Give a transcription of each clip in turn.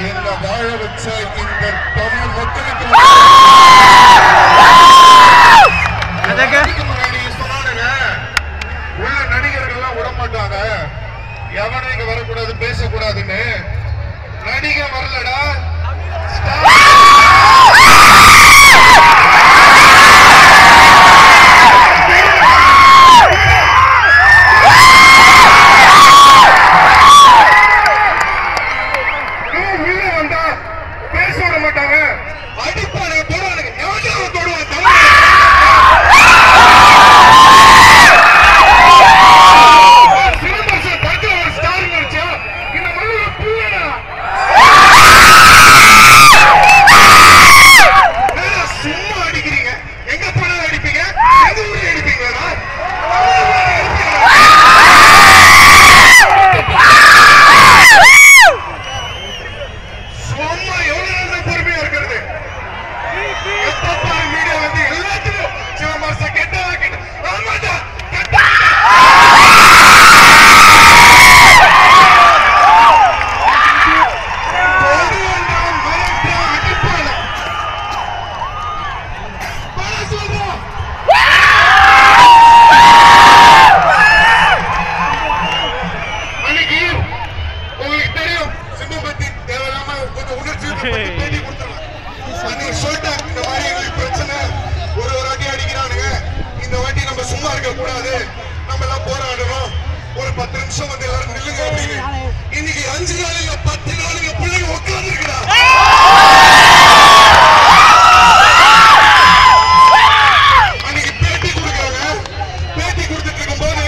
என்ன வாழ வச்ச இந்த தமிழ் மக்களுக்கு முன்னாடி சொன்னானுங்க உள்ள நடிகர்கள் எல்லாம் விடமாட்டாங்க, எவனும் இங்க வரக்கூடாது பேசக்கூடாதுன்னு. நடிகை வரலடா, இன்னைக்கு 5 நாள் 10 நாள் பிள்ளைங்க உட்கார்ந்து இருக்கா. அன்னைக்கு பேட்டி கொடுக்கறாங்க, பேட்டி கொடுத்துட்டு இருக்கும் போது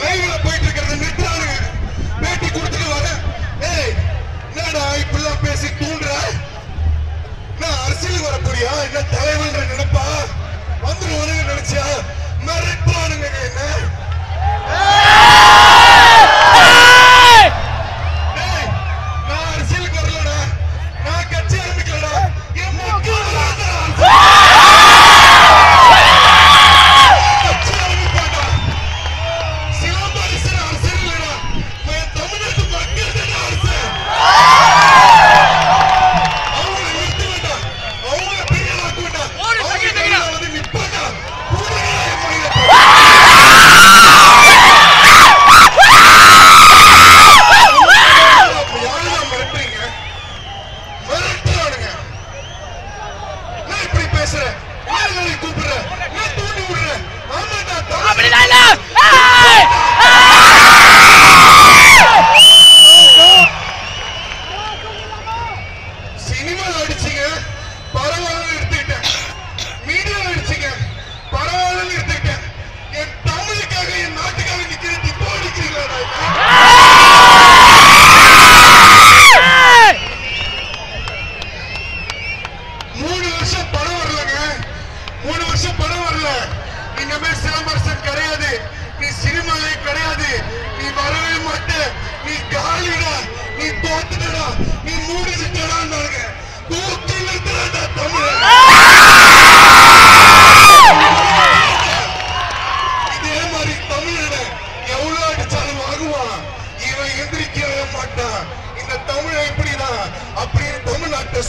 லைவ்ல போயிட்டு இருக்கிறத நிறுத்துறானுங்க. பேட்டி கொடுத்துட்டு வர, ஏய் என்னடா இப்படிலாம் பேசி தூண்டுற, நான் அரசியல் வரக்கூடியா, என்ன தலைவன் நினைப்பா, வந்துருவானுங்க நினைச்சியா, மிரட்டுவானுங்க என்ன.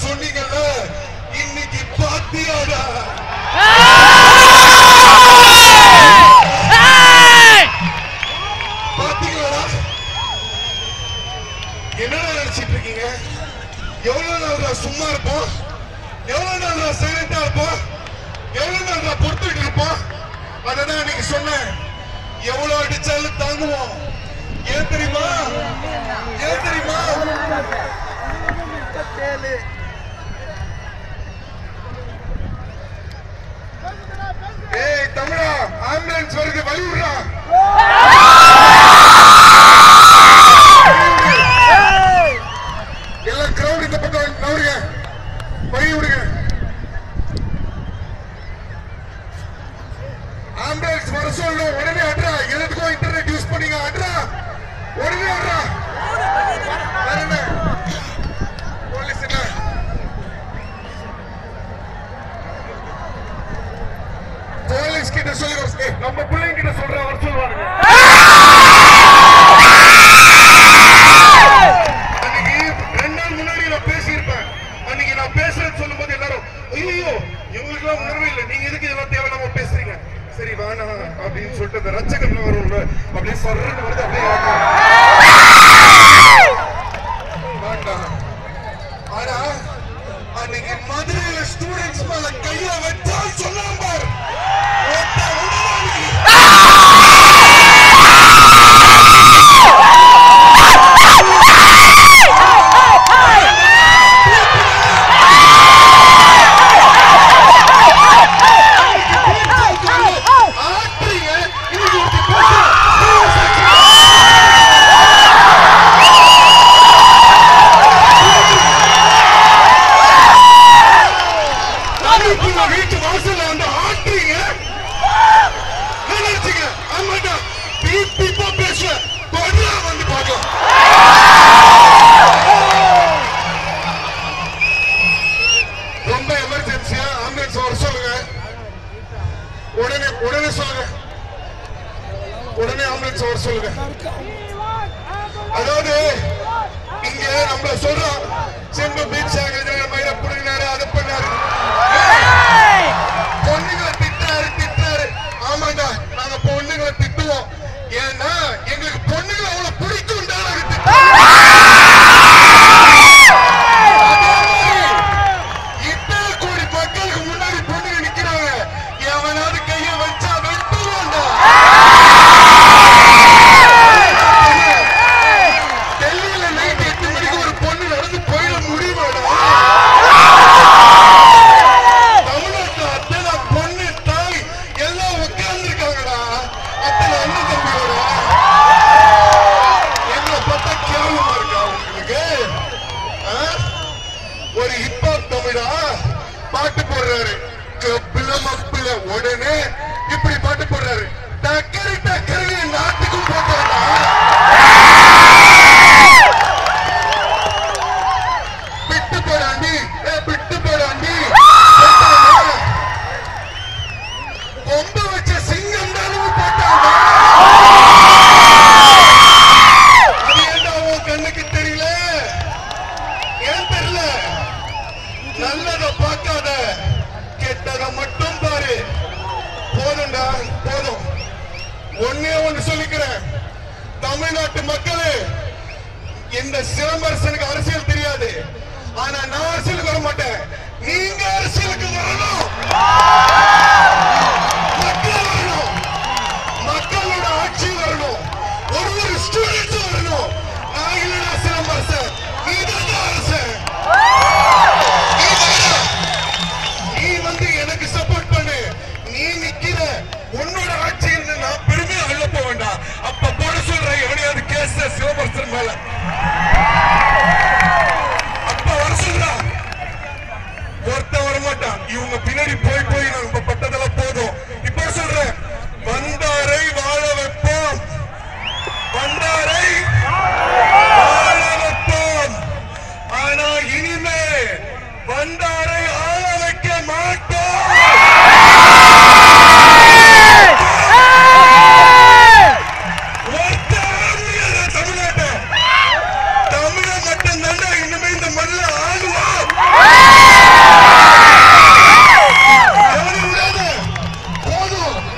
சொன்னீங்கல்ல, இன்னைக்கு பாத்தியாடா பாத்தீங்களா? என்னடா நினைச்சிட்டு இருக்கீங்க? எவ்வளவு நாள் சும்மா இருப்போம், எவ்வளவு நாள் சைலண்டா இருப்போம், எவ்வளவு நாள் பொறுத்துட்டு இருப்போம். அததான் இன்னைக்கு சொன்னேன், எவ்வளவு அடிச்சாலும் தாங்குவோம். ஏன் தெரியுமா? ஏன் தெரியுமா? ஏய் தமிழா, ஆம்புலன்ஸ் வருது, வழி விடுறா. எல்லா கிரௌட் இந்த பக்கம் நவருங்க, வழி விடுங்க. ஆம்புலன்ஸ் வர சொல்லணும், உடனே அட்ரா. எதுக்கும் இன்டர்நெட் யூஸ் பண்ணீங்க, அட்ரா, உடனே அட்ரா. போலீஸ் என்ன போலீஸ் கிட்ட சொல்லி நம்ம பிள்ளைங்க கிட்ட சொல்ற வர சொல்லுவாங்க. அப்படின்னு சொல்லிட்டு அந்த ரச்சகன் வரும்ல அப்படியே சொல்றேன்னு வருது அப்படியே வேண்டாம். ஆனா அன்னைக்கு மதுரையில ஸ்டூடெண்ட்ஸ் மேல கையில வச்சா சொன்னாங்க பாரு வீட்டு வாசல்ல வந்து ஆட்டுறீங்க. பேசுவேன் வந்து பார்க்கலாம். ரொம்ப எமர்ஜென்சியா ஆம்புலன்ஸ் வர சொல்லுங்க. உடனே சொல்லுங்க. உடனே ஆம்புலன்ஸ் வர சொல்லுங்க. அதாவது இங்க நம்மள சொல்றோம் செம்பு பீச் மயில புடுங்கினாரு அதை பண்ணாரு பொண்ணுங்களை திட்டாரு. ஆமாண்டா நாங்க பொண்ணுங்களை திட்டுவோம். ஏன்னா எங்களுக்கு பொண்ணுங்களை அவ்வளவு பிடிக்கும். இத்தனை கோடி மக்களுக்கு முன்னாடி பொண்ணுங்க நிக்கிறாங்க. எவனாவது கைய வச்சா வெட்டுவாண்டா. டெல்லியில நைட் 8 மணிக்கு ஒரு பொண்ணு நடந்து போயிட முடியுமாடா? தமிழ்நாட்டுல அத்தனை பொண்ணு தாய் எல்லாம் உட்கார்ந்து இருக்காங்கடா. அத்தனை அண்ணன் தம்பியோட எங்களை பார்த்தா கேவலமா இருக்கா உங்களுக்கு? ஒரு ஹிப்ஹாப் தமிழா பாட்டு போடுறாரு. உடனே இப்படி பாட்டு போடுறாரு. டக்கரி டக்கரி நாட்டுக்கும் போட்டாடா. விட்டு போடாண்டி விட்டு போடாண்டி. கொம்ப வச்ச சிங்கம் தானும் போட்டாங்க. அது ஏண்டா உன் கண்ணுக்கு தெரியல? ஏன் தெரியல? நல்லத பார்க்காத கெட்டத மட்டும் பாரு. போதும்டா போதும். ஒன்னே ஒண்ணு சொல்லிக்கிறேன். தமிழ்நாட்டு மக்களே, இந்த சிலம்பரசனுக்கு அரசியல் தெரியாது. ஆனா நான் அரசியலுக்கு வர மாட்டேன். நீங்க அரசியலுக்கு வரணும்.